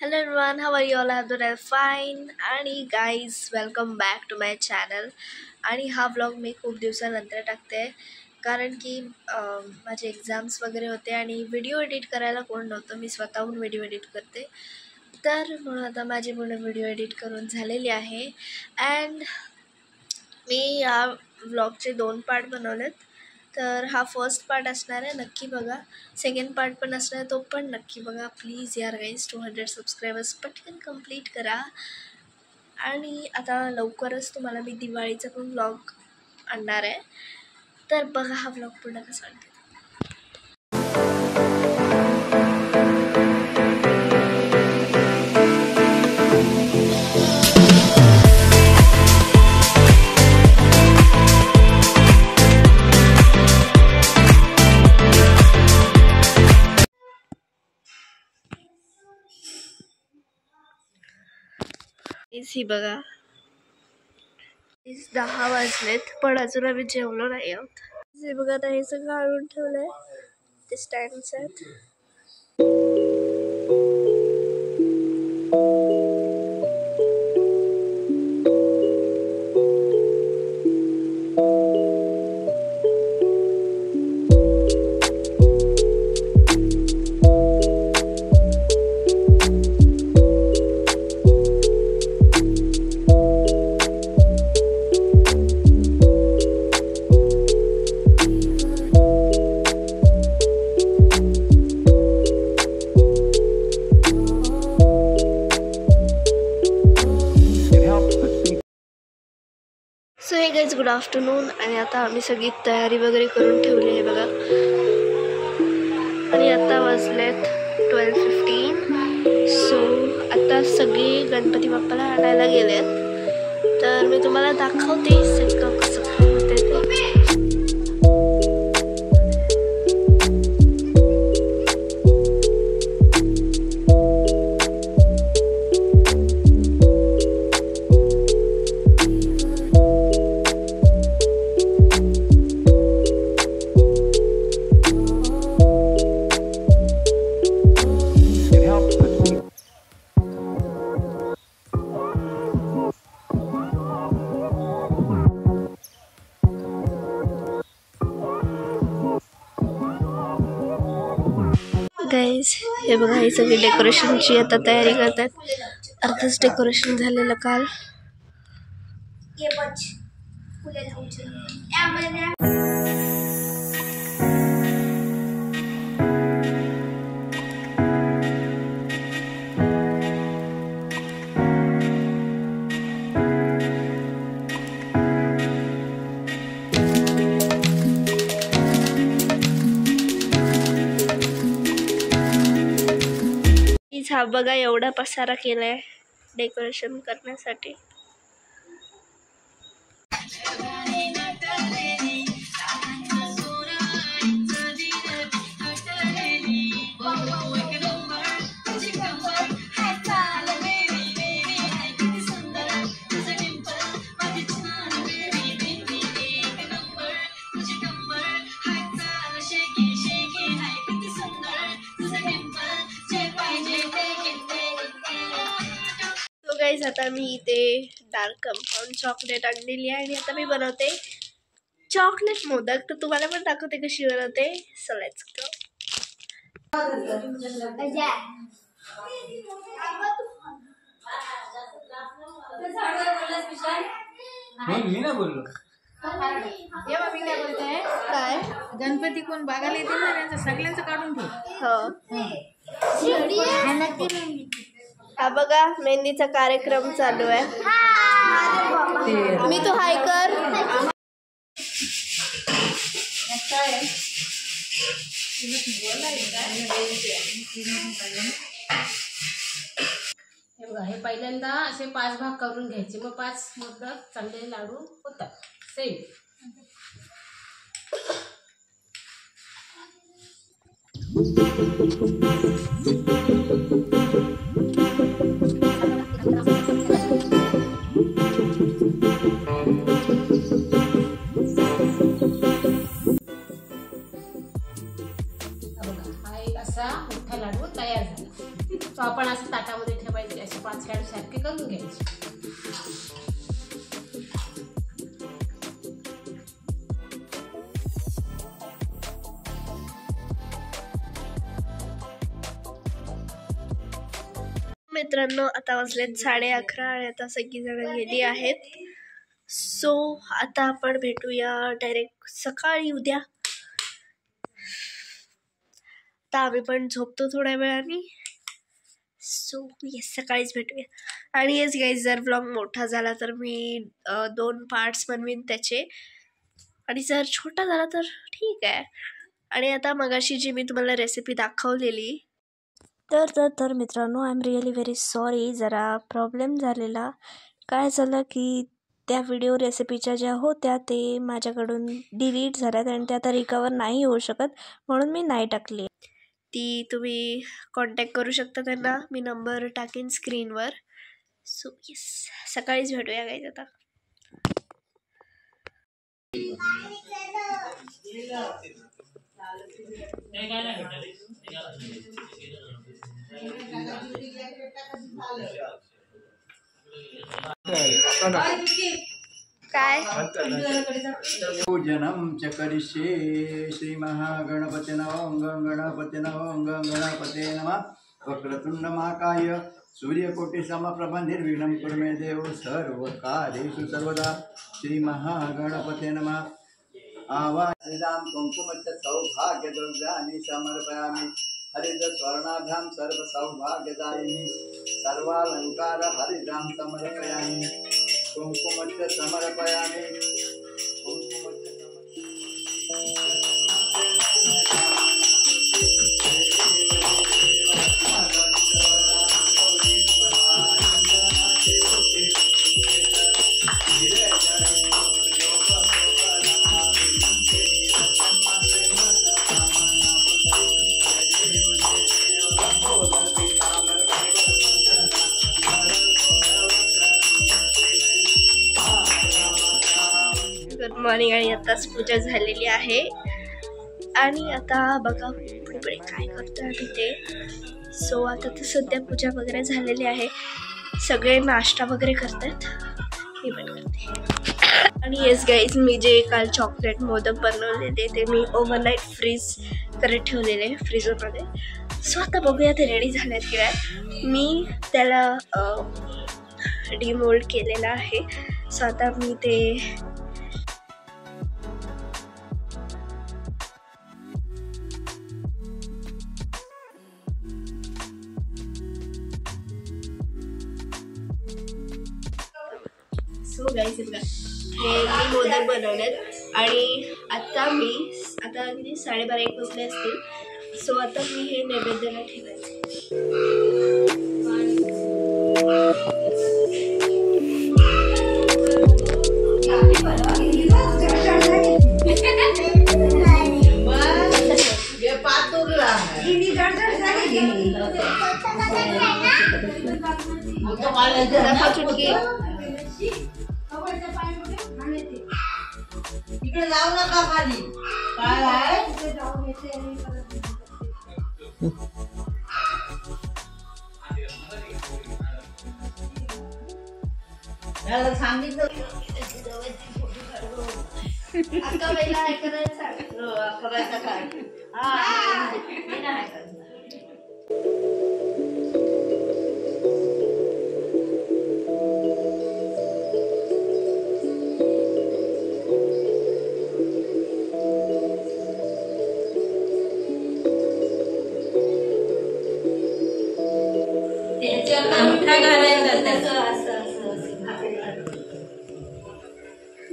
Hello everyone, how are you all? I'm doing fine. आणि guys, welcome back to my channel. आणि हा vlog मी खूप दिवसानंतर टाकते कारण की माझे एक्झाम्स वगैरे होते आणि व्हिडिओ एडिट करायला कोण नव्हतं. मी स्वतःहून व्हिडिओ एडिट करते. तर म्हणून आता माझी पूर्ण व्हिडिओ एडिट करून झालेली आहे. अँड मी या व्लॉगचे 2 पार्ट बनवलेत. तर हा फर्स्ट पार्ट असणार आहे, नक्की बघा. सेकंड पार्ट पण असणार आहे, तो पण नक्की बघा. प्लीज यार गाईज, 200 सबस्क्रायबर्स पटकन कंप्लीट करा. आणि आता लवकरच तुम्हाला मी दिवाळीचा पण व्लॉग आणणार आहे, तर बघा हा व्लॉग पूर्ण कसा वाटतो. ही बघा, 10 वाजलेत पण अजून आम्ही जेवलो नाही आहोत. हे बघा, आता हे सगळं आणून ठेवलंय, ते स्टँड्स आहेत. सो हे गाईज, गुड आफ्टरनून. आणि आता आम्ही सगळी तयारी वगैरे करून ठेवली आहे बघा. आणि आता वाजलेत 12:15. सो आता सगळे गणपती बाप्पाला आणायला गेलेत, तर मी तुम्हाला दाखवते सगळं कसं होते ते. गाईज हे बघा, ही सगळी डेकोरेशनची आता तयारी करतात. अर्धच डेकोरेशन झालेलं काल. हा बघा, एवढा पसारा केलाय डेकोरेशन करण्यासाठी. गाईज आता मी इथे डार्क कंपाऊंड चॉकलेट आणलेली आहे आणि आता मी बनवते चॉकलेट मोदक. तर तुम्हाला पण दाखवते कशी बनवते. So let's go. काय गणपती कोण बघायला येतील ना, त्यांचं सगळ्यांचं काढून ठेव. हा बघा, मेहंदीचा कार्यक्रम चालू आहे. मी तो हाय कर. हे बघा, हे पहिल्यांदा असे 5 भाग करून घ्यायचे, मग 5 मोदक चांगले लाडू होतात. सेम असा मोठा लाडू तयार झाला. तो आपण असं ताटामध्ये ताटामध्ये ठेवायचे, असे 5 हँड सारखे करून घ्यायचे. मित्रांनो, आता वाजलेत 11:30 आणि आता सगळीजण गेली आहेत. सो आता आपण भेटूया डायरेक्ट सकाळी उद्या. आता आम्ही पण झोपतो थोड्या वेळाने. सो येस, सकाळीच भेटूया. आणि येस गाईज, जर व्लॉग मोठा झाला तर मी 2 पार्ट्स बनवीन त्याचे, आणि जर छोटा झाला तर ठीक आहे. आणि आता मगाशी जी मी तुम्हाला रेसिपी दाखवलेली, तर मित्रांनो, I am really very sorry. जरा प्रॉब्लेम झालेला. काय झालं की त्या व्हिडिओ रेसिपीच्या ज्या होत्या ते माझ्याकडून डिलीट झाल्यात आणि त्या आता रिकवर नाही होऊ शकत, म्हणून मी नाही टाकली. ती तुम्ही कॉन्टॅक्ट करू शकता त्यांना, मी नंबर टाकेन स्क्रीनवर. सो येस, सकाळीच भेटूया गाईज आता. काय पूजनं च करिष्ये. श्री महागणपते नमः. गणपते नमः. गणपते नमः. वक्रतुंड महाकाय सूर्यकोटि समप्रभ निर्विघ्नं कुरु मे देव सर्वकार्येषु सर्वदा. श्री महागणपते नमः. आवाहयामि कुंकुमस्य सौभाग्यद्रव्याणि समर्पयामि. हरिद्र स्वर्णाभ्यां सर्व सौभाग्यदायिनी सर्वालंकार हरिद्रां समर्पयामि. कुंकुमस्य समर्पयामि. Good morning. आणि आताच पूजा झालेली आहे. आणि आता बघा पुढे काय करतोय आम्ही ते. सो आता तर सध्या पूजा वगैरे झालेली आहे, सगळे नाश्ता वगैरे करतात, मी पण करते. आणि येस गाईज, मी जे काल चॉकलेट मोदक बनवलेले ते मी ओव्हरनाईट फ्रीज करत ठेवलेले फ्रीजरमध्ये. सो आता बघूया ते रेडी झाले की काय. मी त्याला डिमोल्ड केलेला आहे. सो आता मी ते सो गाईज हे मी मोदक बनवलेत. आणि आता किती 12:30-1 वाजले असतील. सो आता मी हे नैवेद्याला ठेवायचे. इकडे जाऊ नका खाली. काय आहे त्याला सांगितलं. आता पहिला काय करायचं करायचं काय. हा मी नाही करणार.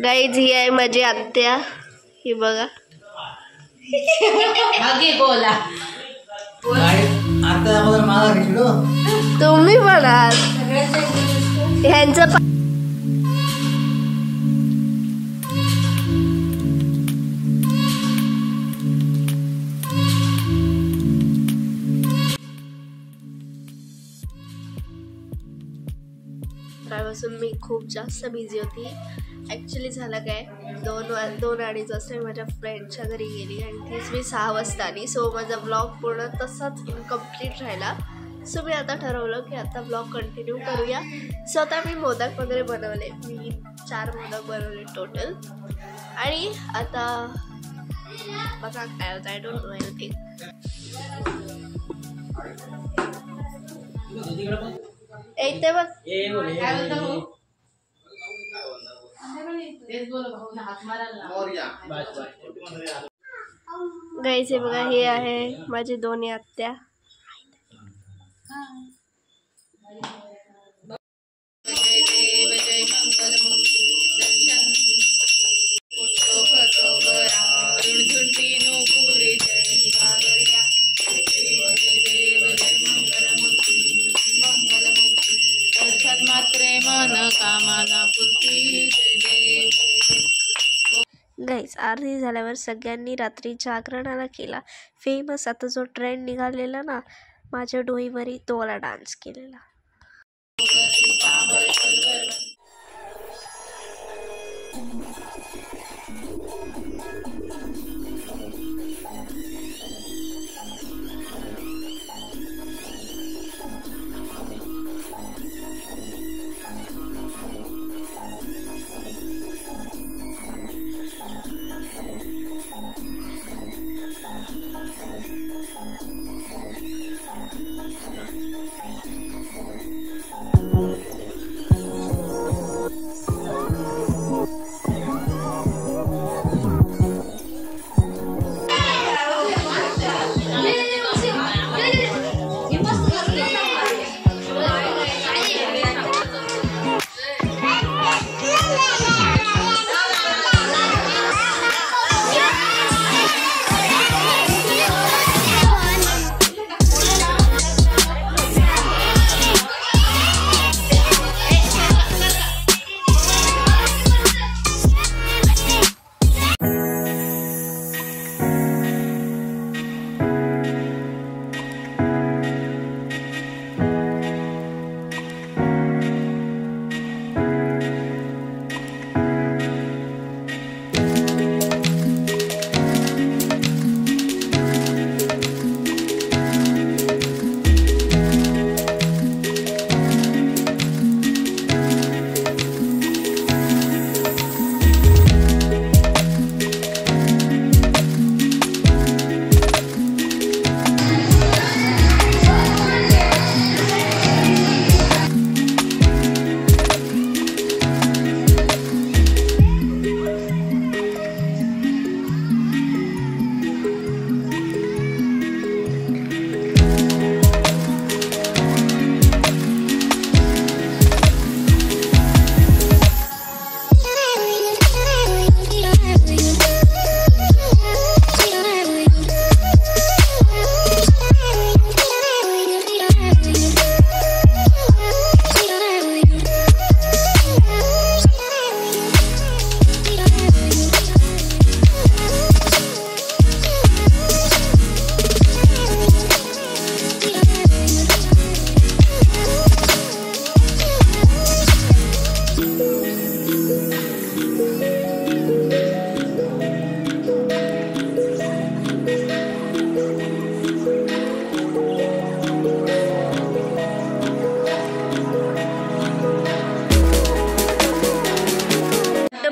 गाईज ही आहे माझी आत्या, ही बघा. बोला तुम्ही बघा ह्यांचं सकाळपासून मी खूप जास्त बिझी होती. ॲक्च्युली झालं काय, 2-2:30 वाजता मी माझ्या फ्रेंडच्या घरी गेली आणि तीच मी 6 वाजता आली. सो माझा ब्लॉग पूर्ण तसाच इनकम्प्लीट राहिला. सो मी आता ठरवलं की आता ब्लॉग कंटिन्यू करूया. सो आता मी मोदक वगैरे बनवले. मी 4 मोदक बनवले टोटल. आणि आता बघा काय होतं. I don't know anything. इथे बघ गाईस. हे बघा, हे आहे माझी दोन्ही आत्या. गाईस, आरती झाल्यावर सगळ्यांनी रात्री जागरणाला केला. फेमस आता जो ट्रेंड निघालेला ना माझ्या डोईवरी, तो वाला डान्स केलेला.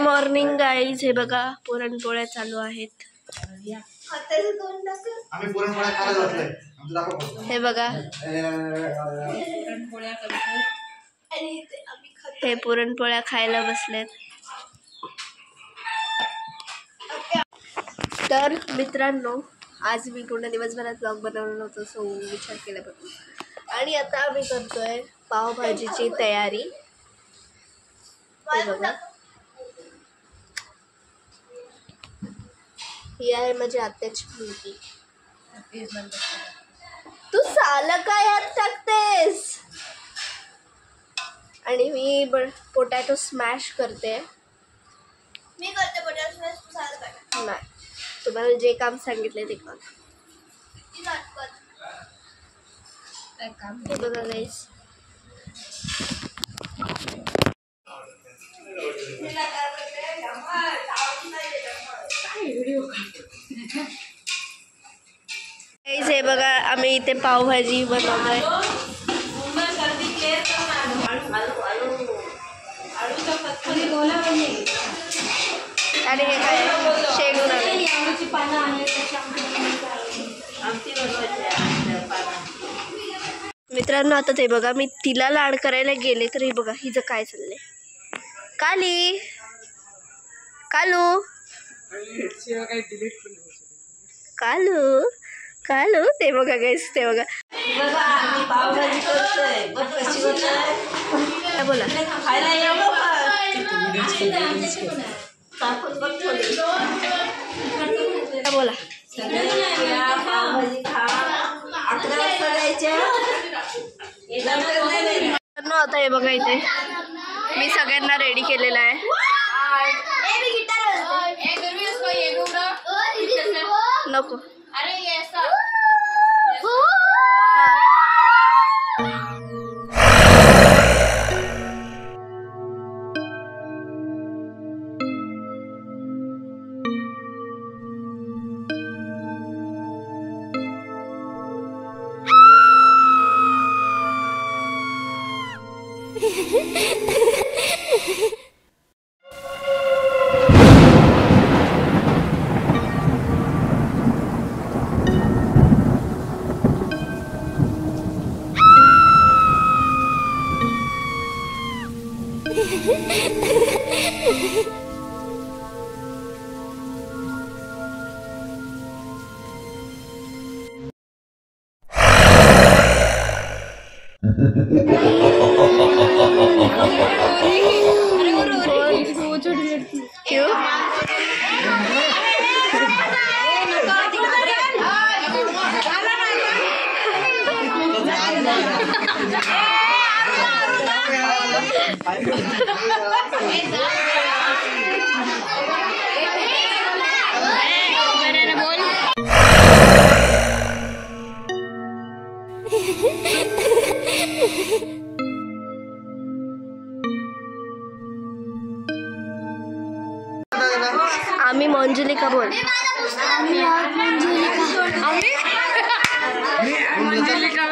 Morning guys. हे बघा पुरणपोळ्या चालू आहेत. आम्ही पुरणपोळ्या खायला बसलोय. हे बघा हे पुरणपोळ्या खायला बसलेत. तर मित्रांनो, आज मी पूर्ण दिवसभरात ब्लॉग बनवलं नव्हतं, सो विचार केला बघू. आणि आता आम्ही करतोय पावभाजीची तयारी. हे बघा, ही आहे माझी आत्याची मुलगी. तू सालं काय यात टाकतेस? आणि मी पोटॅटो स्मॅश करते. मी करते पोटॅटो स्मॅश, तू सालं काय? नाही, तुम्हाला जे काम सांगितले ते कर. हे बघा गाईस, गाईज हे बघा आम्ही इथे पावभाजी बनवतोय. आणि हे काय शेंगदाणे. मित्रांनो आता ते बघा मी तिला लाड करायला गेले तर हे बघा हिचं काय चाललंय. काली कालू कालू कालू ते बघा गाईस ते बघा. पावभाजी करतोय बघ कशी होतंय. बोला खायला येऊ टाकून बघ थोडी. बोला पावभाजी खा. 11 वाजता जायच्या. आता हे बघा इथे मी सगळ्यांना रेडी केलेलं आहे. नको क्यों आम्ही मंजुलिका बोल. मंजुलिका